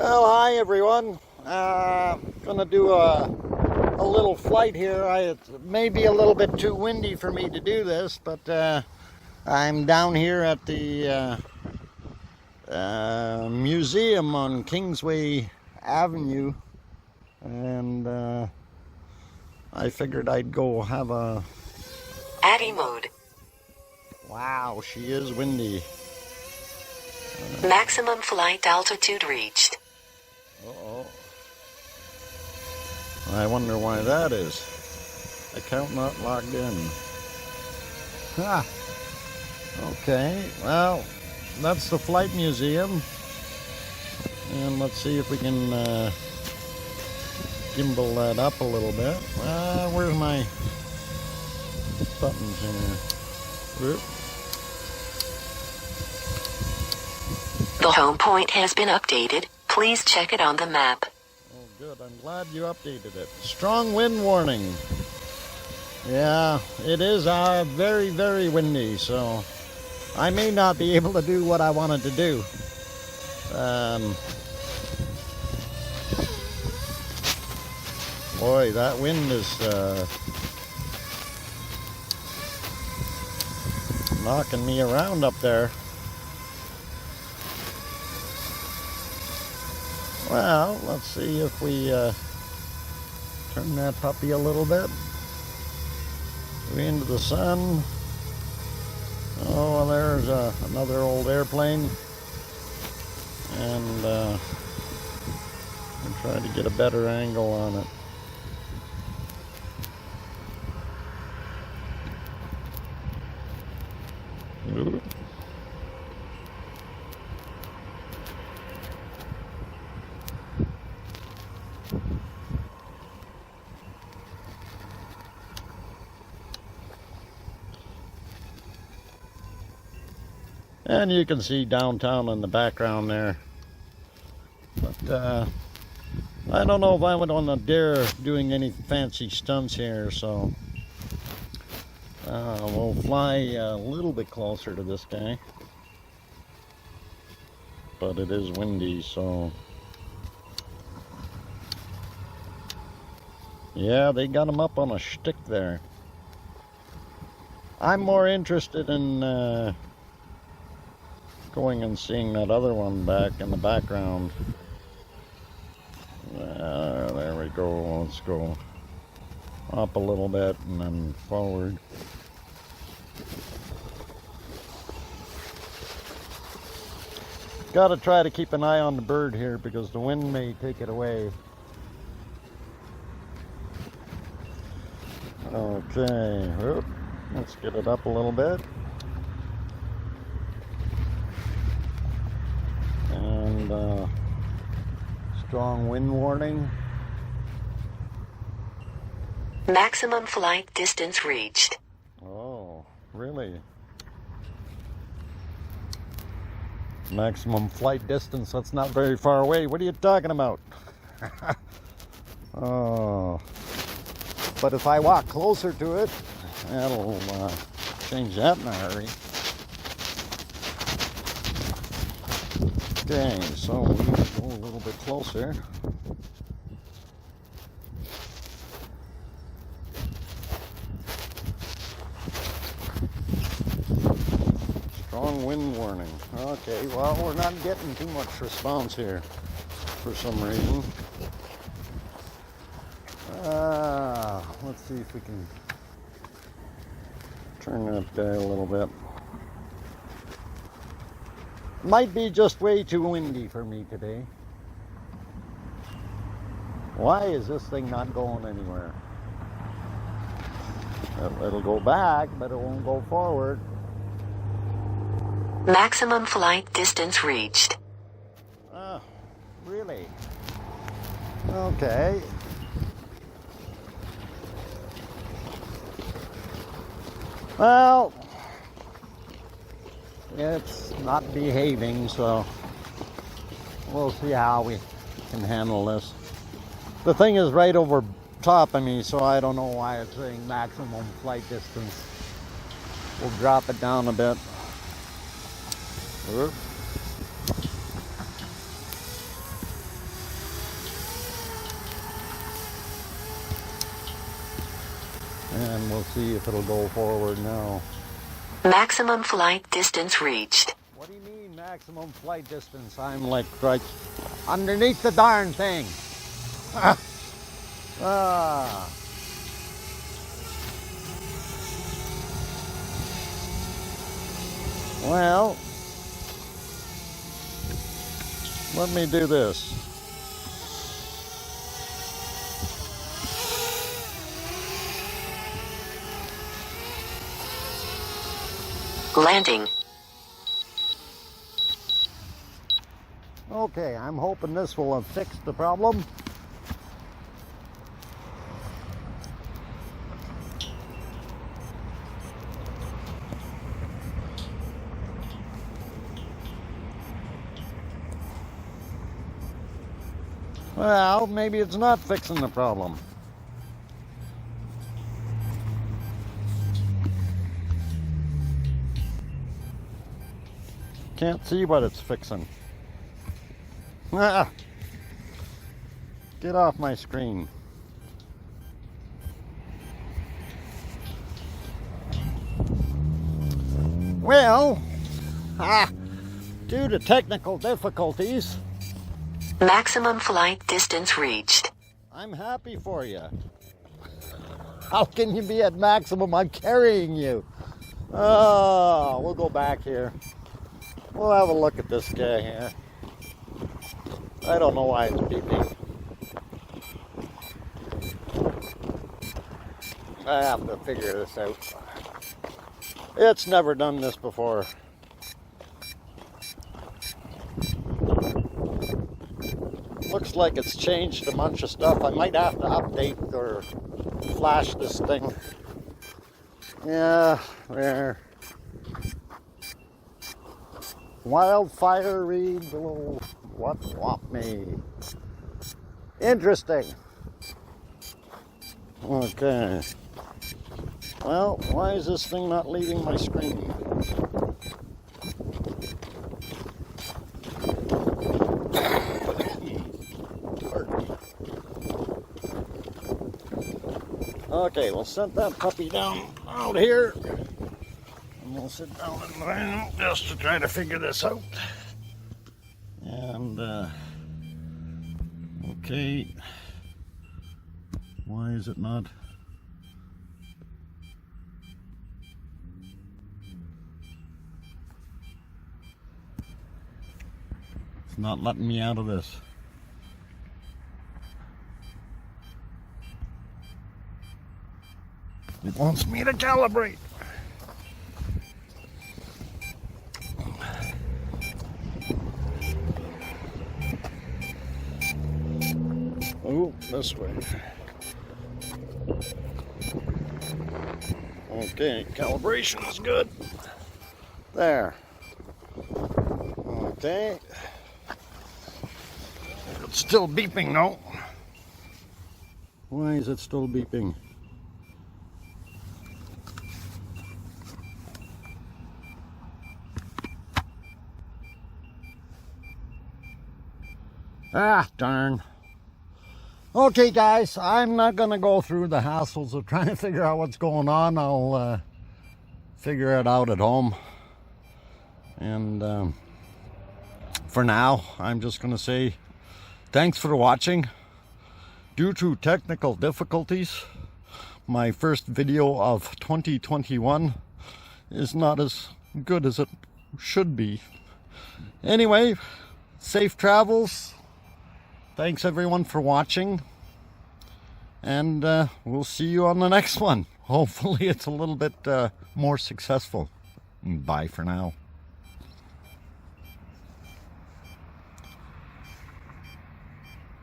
Well, hi everyone. Gonna do a little flight here. It may be a little bit too windy for me to do this, but I'm down here at the museum on Kingsway Avenue, and I figured I'd go have a... Addy mode. Wow, she is windy. Maximum flight altitude reached. Uh-oh. I wonder why that is. Account not logged in. Ha! Okay, well, that's the flight museum. And let's see if we can gimbal that up a little bit. Where's my buttons here? Whoop. The home point has been updated. Please check it on the map. Oh, good. I'm glad you updated it. Strong wind warning. Yeah, it is very, very windy, so I may not be able to do what I wanted to do. Boy, that wind is knocking me around up there. Well, let's see if we turn that puppy a little bit. Way into the sun. Oh, there's another old airplane. And I'll try to get a better angle on it. Ooh. And you can see downtown in the background there. But I don't know if I would want to dare doing any fancy stunts here, so we'll fly a little bit closer to this guy. But it is windy, so yeah, they got him up on a shtick there. I'm more interested in going and seeing that other one back in the background. There we go. Let's go up a little bit and then forward. Got to try to keep an eye on the bird here because the wind may take it away. Okay, whoop. Let's get it up a little bit. And strong wind warning. Maximum flight distance reached. Oh, really? Maximum flight distance, that's not very far away. What are you talking about? Oh. But if I walk closer to it, that'll change that in a hurry. Okay, so we go a little bit closer. Strong wind warning. Okay, well, we're not getting too much response here for some reason. Let's see if we can turn that guy a little bit. Might be just way too windy for me today. Why is this thing not going anywhere? It'll go back, but it won't go forward. Maximum flight distance reached. Really? Okay. Well, it's not behaving, so we'll see how we can handle this. The thing is right over top of me, so I don't know why it's saying maximum flight distance. We'll drop it down a bit. and we'll see if it'll go forward now. Maximum flight distance reached. What do you mean maximum flight distance? I'm like right underneath the darn thing. Ah. Well, let me do this. Landing. Okay, I'm hoping this will have fixed the problem. Well, maybe it's not fixing the problem. Can't see what it's fixing. Ah! Get off my screen. Well, due to technical difficulties, Maximum flight distance reached. I'm happy for you. How can you be at maximum? I'm carrying you. Oh, we'll go back here. We'll have a look at this guy here. I don't know why it's beeping. I have to figure this out. It's never done this before. Looks like it's changed a bunch of stuff. I might have to update or flash this thing. Yeah, there. Wildfire read below. What want me? Interesting. Okay. Well, why is this thing not leaving my screen? Okay, we'll set that puppy down out here. And we'll sit down in the van just to try to figure this out. And, okay. Why is it not? It's not letting me out of this. It wants me to calibrate. Oh, this way. Okay, calibration is good. There. Okay. It's still beeping, no? Why is it still beeping? Ah, darn. Okay, guys, I'm not going to go through the hassles of trying to figure out what's going on. I'll figure it out at home. And for now, I'm just going to say thanks for watching. Due to technical difficulties, my first video of 2021 is not as good as it should be. Anyway, safe travels. Thanks everyone for watching, and we'll see you on the next one. Hopefully it's a little bit more successful. Bye for now.